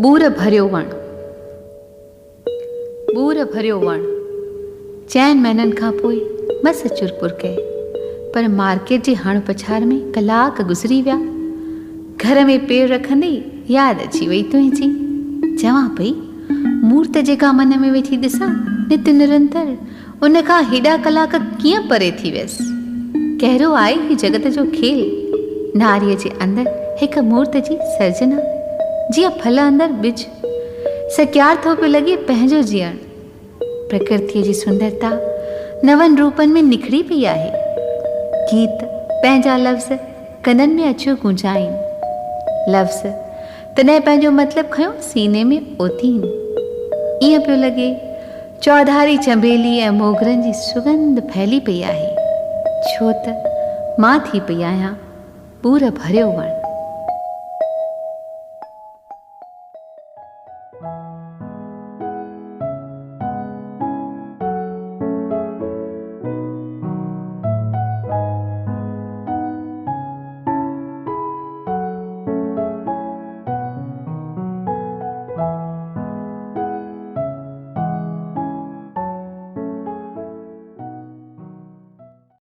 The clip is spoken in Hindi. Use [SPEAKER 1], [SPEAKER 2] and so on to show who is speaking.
[SPEAKER 1] बूर भरियो वण। बूर भरियो वण 4 महीननि खां पोइ मस चुरपुर कए, पर मार्केट जे हण पछाड़ में कलाक गुज़री विया। घर में पेर रखंदे यादि अची वई तुंहिंजी। चवां पई मूर्त जेका मन में वेठी ॾिसां नित निरंतर, उन खां हेॾा कलाक कीअं परे थी वियसि। कहिड़ो आहे ही जगत जो खेल। नारीअ जे अंदरि हिकु मूर्त जी सर्जना, जीअं फल अंदरि बिज। सकियार थो पियो लॻे पंहिंजो जीअण। प्रकृतिअ जी सुंदरता नवनि रूपनि में निखरी पई आहे। गीत पंहिंजा लफ़्ज़ कननि में अचो गुंजाइनि। लफ़्ज़ तॾहिं पंहिंजो मतिलबु खयो सीने में ओतीन। ईअं पियो लॻे चौधारी चंबेली ऐं मोगरनि जी सुगंध फैली पई आहे, छो त मां थी पई आहियां बूर भरियो वण।